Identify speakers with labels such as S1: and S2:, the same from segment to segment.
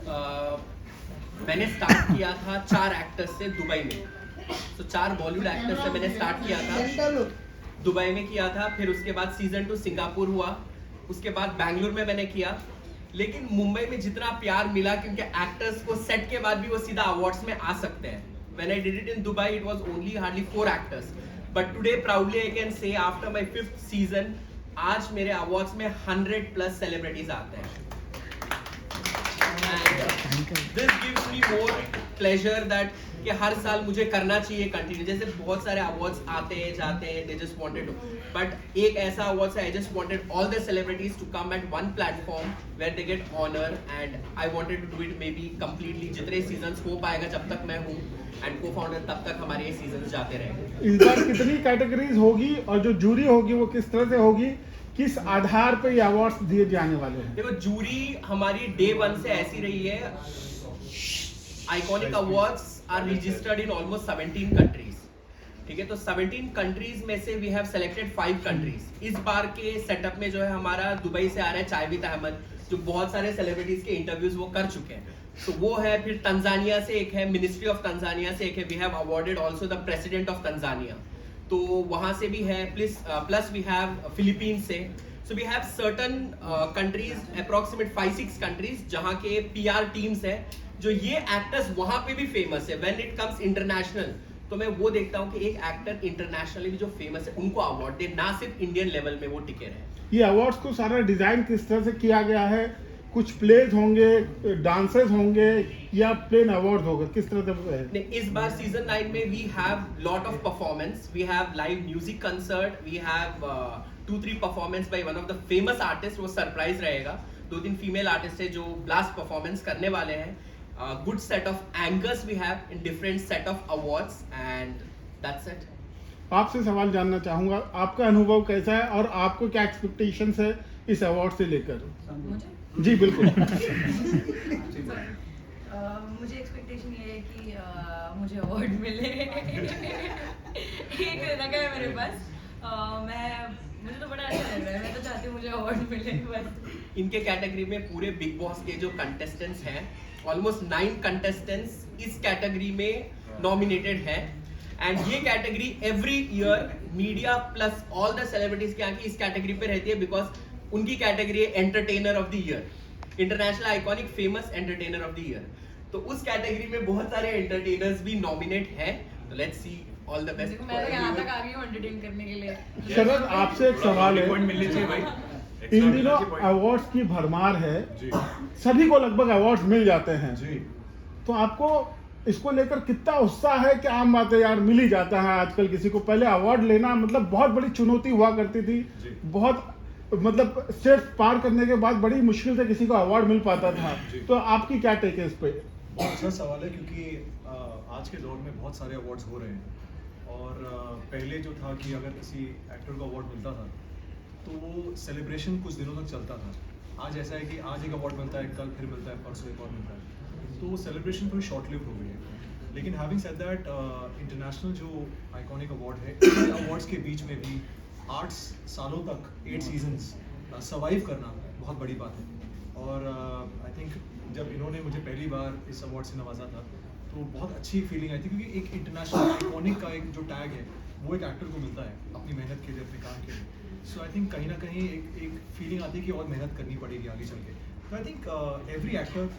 S1: मैंने स्टार्ट किया था 4 एक्टर्स से दुबई में। तो 4 बॉलीवुड एक्टर्स से मैंने स्टार्ट किया था, दुबई में किया था। फिर उसके बाद सीजन 2 सिंगापुर हुआ, उसके बाद बैंगलोर में मैंने किया। लेकिन मुंबई में जितना प्यार मिला, क्योंकि एक्टर्स को सेट के बाद भी वो सीधा अवार्ड्स में आ सकते हैं। When I did it in Dubai, it was only hardly 4 actors. But today, proudly I can say, after my 5th season, आज मेरे अवार्ड्स में 100+ सेलिब्रिटीज आते हैं। And this gives me more pleasure that कि हर साल मुझे करना चाहिए कंटिन्यू। जैसे बहुत सारे अवार्ड्स आते हैं जाते हैं, they just wanted to, but एक ऐसा अवार्ड्स है, I just wanted all the celebrities to come at one platform where they get honor, and I wanted to do it maybe completely जितने सीजन्स हो पाएगा जब तक मैं हूँ एंड को-फाउंडर, तब तक हमारे ये सीजन्स जाते रहेंगे।
S2: इस बार कितनी कैटेगरीज होगी और जो जूरी होगी वो किस तरह से होगी, किस आधार पे ये अवार्ड्स दिए जाने वाले हैं?
S1: देखो, जूरी हमारी डे 1 से ऐसी रही है। Iconic awards are registered in almost 17 countries. ठीक है, तो 17 कंट्रीज में से वी हैव सेलेक्टेड 5 कंट्रीज। इस बार के सेटअप में जो है हमारा दुबई से आ रहा है चायवित अहमद, जो बहुत सारे सेलिब्रिटीज के इंटरव्यूज वो कर चुके हैं, तो वो है। फिर तंजानिया से एक है, मिनिस्ट्री ऑफ तंजानिया से एक है। We have awarded also the president of Tanzania, तो वहां से भी है। प्लस वी हैव फिलीपींस से। So we have certain countries, approximate 5-6 countries, जहां के PR टीम्स है, जो ये एक्टर्स वहां पे भी फेमस है। व्हेन इट कम्स इंटरनेशनल, तो मैं वो देखता हूँ कि एक एक्टर इंटरनेशनली भी जो फेमस है उनको अवार्ड दे, ना सिर्फ इंडियन लेवल में वो टिके रहे।
S2: ये अवार्ड्स को सारा डिजाइन किस तरह से किया गया है? कुछ प्लेज होंगे, डांसेस होंगे, या प्लेन अवार्ड होगा, किस तरह से?
S1: इस बार सीजन 9 में we have lot of performance, we have live music concert, we have 2-3 performance by one of the famous artist. वो सरप्राइज रहेगा। 2-3 फीमेल आर्टिस्ट है जो ब्लास्ट परफॉर्मेंस करने वाले हैं। Good set of anchors we have in different set of awards, and that's it.
S2: आपसे सवाल जानना चाहूंगा, आपका अनुभव कैसा है और आपको क्या एक्सपेक्टेशंस है इस अवार्ड से लेकर? जी बिल्कुल।
S3: मुझे एक्सपेक्टेशन ये है कि मुझे अवार्ड मिले। एक लगा है मेरे पास। मुझे तो बड़ा अच्छा लग रहा है। मैं तो चाहती हूँ मुझे अवार्ड मिले बस।
S1: इनके कैटेगरी में पूरे बिग बॉस के जो कंटेस्टेंट्स हैं, ऑलमोस्ट 9 कंटेस्टेंट्स इस कैटेगरी में नॉमिनेटेड हैं। एंड ये category every year media plus all the celebrities के आके इस कैटेगरी पे रहती है, बिकॉज उनकी कैटेगरी है entertainer of the year, international iconic famous entertainer of the year. तो उस कैटेगरी में बहुत सारे एंटरटेनर्स भी नॉमिनेट हैं। तो let's see, all the best.
S3: मैं तो यहाँ तक आ गई हूँ एंटरटेन करने के लिए।
S2: शरद, आपसे एक सवाल है। इन दिनों अवार्ड्स की भरमार है, सभी को लगभग अवार्ड्स मिल जाते हैं, तो आपको इसको लेकर कितना उत्साह है? कि आम बात है यार, मिल ही जाता है आजकल किसी को। पहले अवार्ड लेना मतलब बहुत बड़ी चुनौती हुआ करती थी, बहुत मतलब स्टेप पार करने के बाद बड़ी मुश्किल से किसी को अवार्ड मिल पाता था। तो आपकी क्या टेक है इस पे?
S4: बहुत अच्छा सवाल है, क्योंकि आज के दौर में बहुत सारे अवार्ड्स हो रहे हैं। और पहले जो था कि अगर किसी एक्टर को अवार्ड मिलता था तो वो सेलिब्रेशन कुछ दिनों तक चलता था। आज ऐसा है कि आज एक अवार्ड मिलता है, कल फिर मिलता है, परसों एक और मिलता है, तो वो सेलिब्रेशन थोड़ी शॉर्ट लिव हो गई है। लेकिन हैविंग सेड दैट, इंटरनेशनल जो आइकॉनिक अवार्ड है, अवार्ड्स के बीच में भी 8 सालों तक 8 सीजन्स सर्वाइव करना बहुत बड़ी बात है। और आई थिंक जब इन्होंने मुझे पहली बार इस अवार्ड से नवाजा था तो बहुत अच्छी फीलिंग आई थी, क्योंकि एक इंटरनेशनल आइकॉनिक का एक जो टैग है वो एक एक्टर को मिलता है अपनी मेहनत के लिए, अपने काम के लिए। सो आई थिंक कहीं ना कहीं एक फीलिंग आती है कि और मेहनत करनी पड़ेगी आगे चल के। तो I think every actor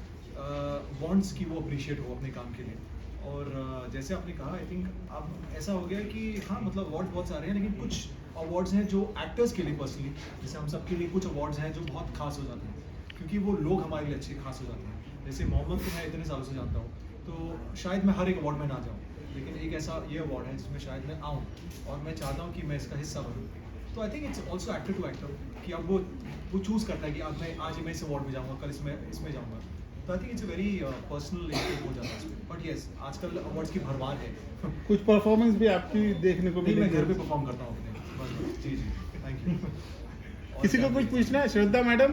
S4: wants कि वो अप्रिशिएट हो अपने काम के लिए। और जैसे आपने कहा, आई थिंक अब ऐसा हो गया है कि हाँ, मतलब अवार्ड बहुत सारे हैं, लेकिन कुछ अवार्ड्स हैं जो एक्टर्स के लिए पर्सनली, जैसे हम सबके लिए कुछ अवार्ड्स हैं जो बहुत खास हो जाते हैं, क्योंकि वो लोग हमारे लिए अच्छे खास हो जाते हैं। जैसे मोहम्मद को मैं इतने सालों से जानता हूँ, तो शायद मैं हर एक अवार्ड में ना जाऊँ, लेकिन एक ऐसा ये अवार्ड है जिसमें शायद मैं आऊँ और मैं चाहता हूँ कि मैं इसका हिस्सा बनूँ। तो I think it's also actor to actor कि अब वो चूज़ करता है कि आज मैं इस अवार्ड में जाऊँगा, कल इसमें जाऊँगा। तो I think it's very personal हो जाता है इसमें। बट येस, आजकल अवार्ड्स की भरमार है।
S2: कुछ परफॉर्मेंस भी आपकी देखने को
S4: मैं घर पे परफॉर्म करता हूँ अपने। जी, थैंक यू।
S2: किसी को कुछ पूछना है? श्रद्धा मैडम।